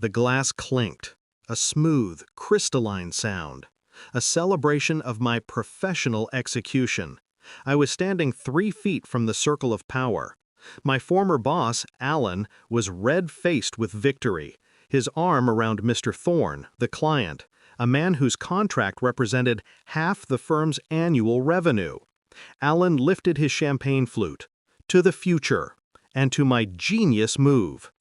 The glass clinked, a smooth, crystalline sound, a celebration of my professional execution. I was standing 3 feet from the circle of power. My former boss, Alan, was red-faced with victory, his arm around Mr. Thorne, the client, a man whose contract represented half the firm's annual revenue. Alan lifted his champagne flute. To the future, and to my genius move.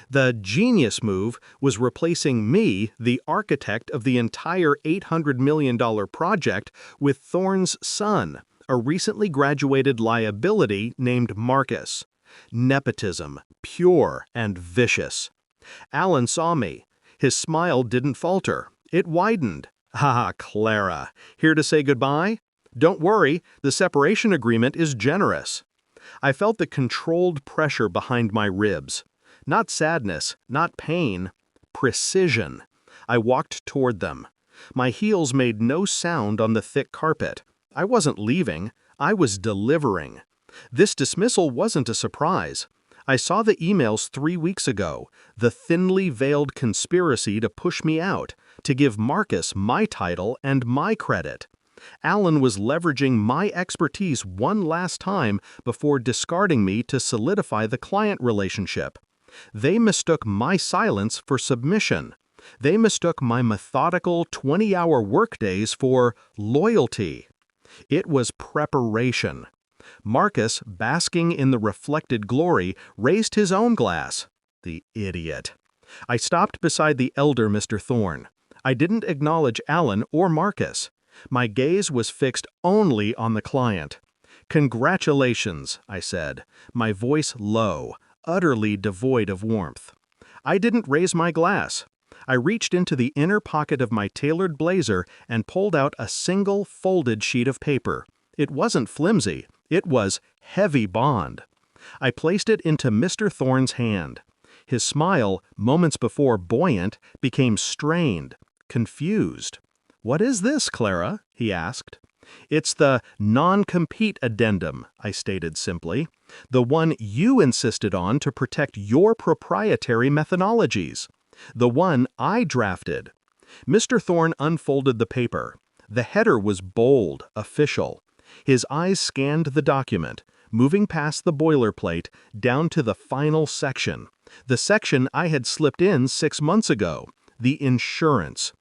The genius move was replacing me, the architect of the entire $800 million project, with Thorne's son, a recently graduated liability named Marcus. Nepotism, pure and vicious. Alan saw me. His smile didn't falter. It widened. "Ah, Clara, here to say goodbye? Don't worry, the separation agreement is generous." I felt the controlled pressure behind my ribs. Not sadness, not pain, precision. I walked toward them. My heels made no sound on the thick carpet. I wasn't leaving, I was delivering. This dismissal wasn't a surprise. I saw the emails 3 weeks ago, the thinly veiled conspiracy to push me out, to give Marcus my title and my credit. Alan was leveraging my expertise one last time before discarding me to solidify the client relationship. They mistook my silence for submission. They mistook my methodical 20-hour workdays for loyalty. It was preparation. Marcus, basking in the reflected glory, raised his own glass. The idiot. I stopped beside the elder Mr. Thorne. I didn't acknowledge Alan or Marcus. My gaze was fixed only on the client. "Congratulations," I said, my voice low, utterly devoid of warmth. I didn't raise my glass. I reached into the inner pocket of my tailored blazer and pulled out a single folded sheet of paper. It wasn't flimsy. It was heavy bond. I placed it into Mr. Thorne's hand. His smile, moments before buoyant, became strained, confused. "What is this, Clara?" he asked. "It's the non-compete addendum," I stated simply. "The one you insisted on to protect your proprietary methodologies. The one I drafted." Mr. Thorne unfolded the paper. The header was bold, official. His eyes scanned the document, moving past the boilerplate down to the final section. The section I had slipped in 6 months ago. The insurance.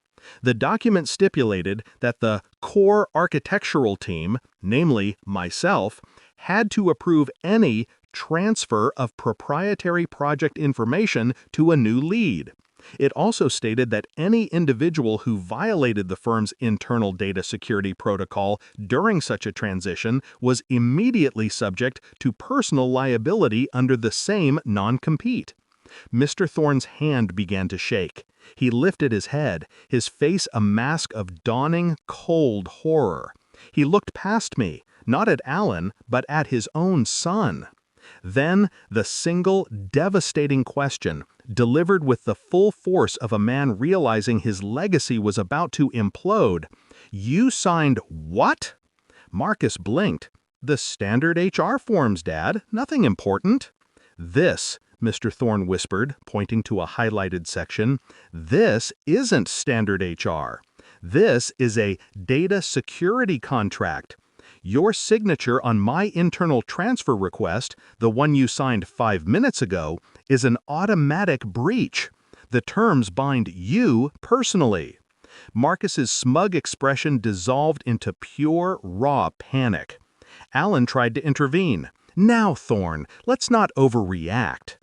The document stipulated that the core architectural team, namely myself, had to approve any transfer of proprietary project information to a new lead. It also stated that any individual who violated the firm's internal data security protocol during such a transition was immediately subject to personal liability under the same non-compete. Mr. Thorne's hand began to shake. He lifted his head, his face a mask of dawning, cold horror. He looked past me, not at Alan, but at his own son. Then the single, devastating question, delivered with the full force of a man realizing his legacy was about to implode. "You signed what?" Marcus blinked. "The standard HR forms, Dad. Nothing important." "This," Mr. Thorne whispered, pointing to a highlighted section, "this isn't standard HR. This is a data security contract. Your signature on my internal transfer request, the one you signed 5 minutes ago, is an automatic breach. The terms bind you personally." Marcus's smug expression dissolved into pure, raw panic. Alan tried to intervene. "Now, Thorne, let's not overreact."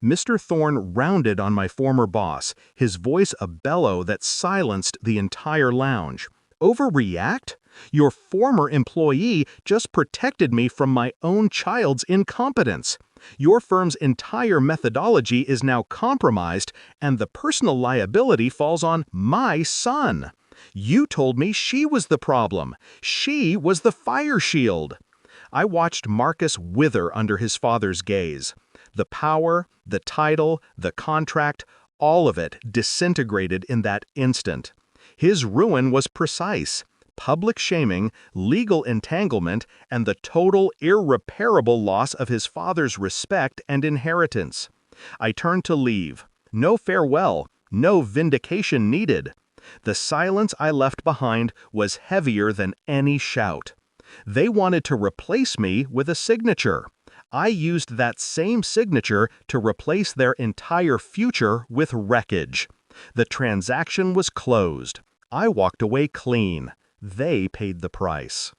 Mr. Thorne rounded on my former boss, his voice a bellow that silenced the entire lounge. "Overreact? Your former employee just protected me from my own child's incompetence. Your firm's entire methodology is now compromised, and the personal liability falls on my son. You told me she was the problem. She was the fire shield." I watched Marcus wither under his father's gaze. The power, the title, the contract, all of it disintegrated in that instant. His ruin was precise. Public shaming, legal entanglement, and the total, irreparable loss of his father's respect and inheritance. I turned to leave. No farewell, No vindication needed. The silence I left behind was heavier than any shout. They wanted to replace me with a signature. I used that same signature to replace their entire future with wreckage. The transaction was closed. I walked away clean. They paid the price.